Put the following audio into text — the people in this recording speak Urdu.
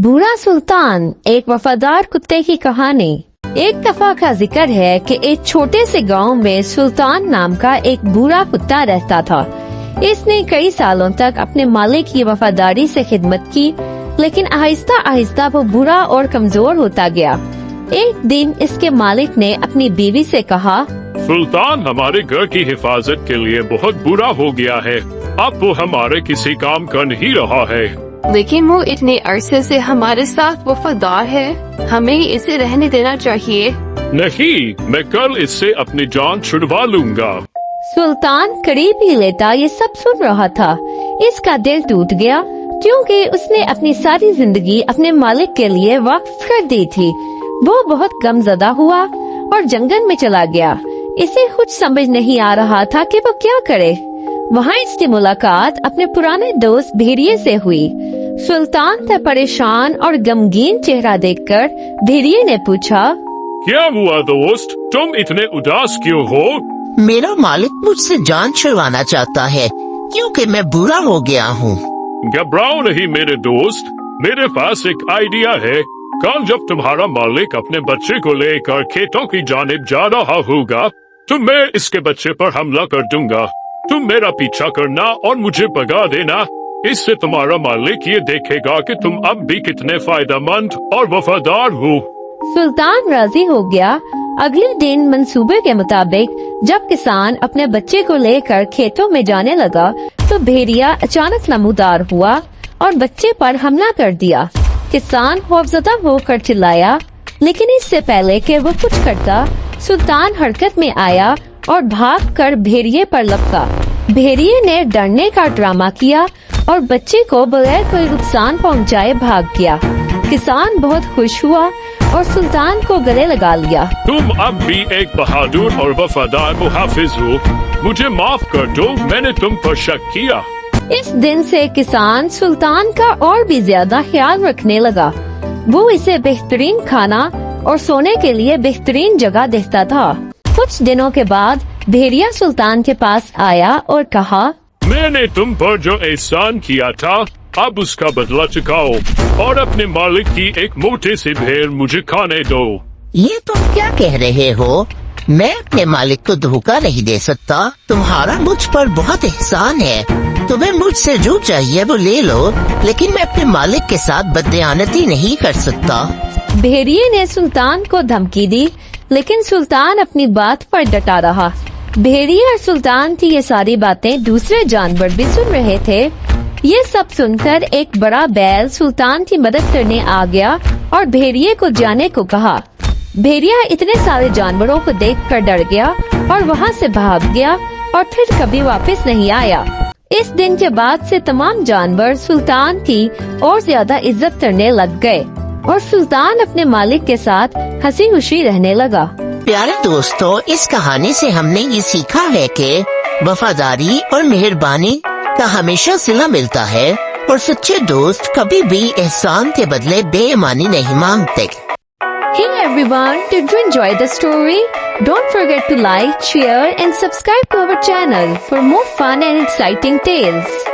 بوڑھا سلطان، ایک وفادار کتے کی کہانی۔ ایک دفعہ کا ذکر ہے کہ ایک چھوٹے سے گاؤں میں سلطان نام کا ایک بوڑھا کتا رہتا تھا۔ اس نے کئی سالوں تک اپنے مالک کی وفاداری سے خدمت کی، لیکن آہستہ آہستہ وہ بوڑھا اور کمزور ہوتا گیا۔ ایک دن اس کے مالک نے اپنی بیوی سے کہا، سلطان ہمارے گھر کی حفاظت کے لیے بہت برا ہو گیا ہے، اب وہ ہمارے کسی کام کا نہیں رہا ہے۔ لیکن وہ اتنے عرصے سے ہمارے ساتھ وفادار ہے، ہمیں اسے رہنے دینا چاہیے۔ نہیں، میں کل اس سے اپنی جان چھڑوا لوں گا۔ سلطان قریب ہی لیتا یہ سب سن رہا تھا۔ اس کا دل ٹوٹ گیا کیونکہ اس نے اپنی ساری زندگی اپنے مالک کے لیے وقف کر دی تھی۔ وہ بہت غم زدہ ہوا اور جنگل میں چلا گیا۔ اسے کچھ سمجھ نہیں آ رہا تھا کہ وہ کیا کرے۔ وہاں اس کی ملاقات اپنے پرانے دوست بھیڑیے سے ہوئی۔ سلطان کا پریشان اور غمگین چہرہ دیکھ کر بھیڑیے نے پوچھا، کیا ہوا دوست، تم اتنے اداس کیوں ہو؟ میرا مالک مجھ سے جان چھڑوانا چاہتا ہے کیونکہ میں برا ہو گیا ہوں۔ گھبراؤ نہیں میرے دوست، میرے پاس ایک آئیڈیا ہے۔ کل جب تمہارا مالک اپنے بچے کو لے کر کھیتوں کی جانب جا رہا ہوگا تو میں اس کے بچے پر حملہ کر دوں گا۔ تم میرا پیچھا کرنا اور مجھے بھگا دینا۔ اس سے تمہارا مالک یہ دیکھے گا کہ تم اب بھی کتنے فائدہ مند اور وفادار ہو۔ سلطان راضی ہو گیا۔ اگلے دن منصوبے کے مطابق جب کسان اپنے بچے کو لے کر کھیتوں میں جانے لگا تو بھیڑیا اچانک نمودار ہوا اور بچے پر حملہ کر دیا۔ کسان خوفزدہ ہو کر چلایا، لیکن اس سے پہلے کہ وہ کچھ کرتا، سلطان حرکت میں آیا اور بھاگ کر بھیڑیے پر لپکا۔ بھیڑیے نے ڈرنے کا ڈرامہ کیا اور بچے کو بغیر کوئی نقصان پہنچائے بھاگ گیا۔ کسان بہت خوش ہوا اور سلطان کو گلے لگا لیا۔ تم اب بھی ایک بہادر اور وفادار محافظ ہو، مجھے معاف کر دو، میں نے تم پر شک کیا۔ اس دن سے کسان سلطان کا اور بھی زیادہ خیال رکھنے لگا۔ وہ اسے بہترین کھانا اور سونے کے لیے بہترین جگہ دیتا تھا۔ کچھ دنوں کے بعد بھیڑیا سلطان کے پاس آیا اور کہا، میں نے تم پر جو احسان کیا تھا اب اس کا بدلہ چکاؤ اور اپنے مالک کی ایک موٹی سی بھیڑ مجھے کھانے دو۔ یہ تم کیا کہہ رہے ہو؟ میں اپنے مالک کو دھوکہ نہیں دے سکتا۔ تمہارا مجھ پر بہت احسان ہے، تمہیں مجھ سے جو چاہیے وہ لے لو، لیکن میں اپنے مالک کے ساتھ بددیانتی نہیں کر سکتا۔ بھیڑیے نے سلطان کو دھمکی دی، لیکن سلطان اپنی بات پر ڈٹا رہا۔ بھیڑیے اور سلطان کی یہ ساری باتیں دوسرے جانور بھی سن رہے تھے۔ یہ سب سن کر ایک بڑا بیل سلطان کی مدد کرنے آ گیا اور بھیڑیے کو جانے کو کہا۔ بھیڑیا اتنے سارے جانوروں کو دیکھ کر ڈر گیا اور وہاں سے بھاگ گیا اور پھر کبھی واپس نہیں آیا۔ اس دن کے بعد سے تمام جانور سلطان کی اور زیادہ عزت کرنے لگ گئے اور سلطان اپنے مالک کے ساتھ ہنسی خوشی رہنے لگا۔ پیارے دوستو، اس کہانی سے ہم نے یہ سیکھا ہے کہ وفاداری اور مہربانی کا ہمیشہ صلہ ملتا ہے اور سچے دوست کبھی بھی احسان کے بدلے بے ایمانی نہیں مانگتے۔ Hey everyone, did you enjoy the story? Don't forget to like, share and subscribe to our channel for more fun and exciting tales.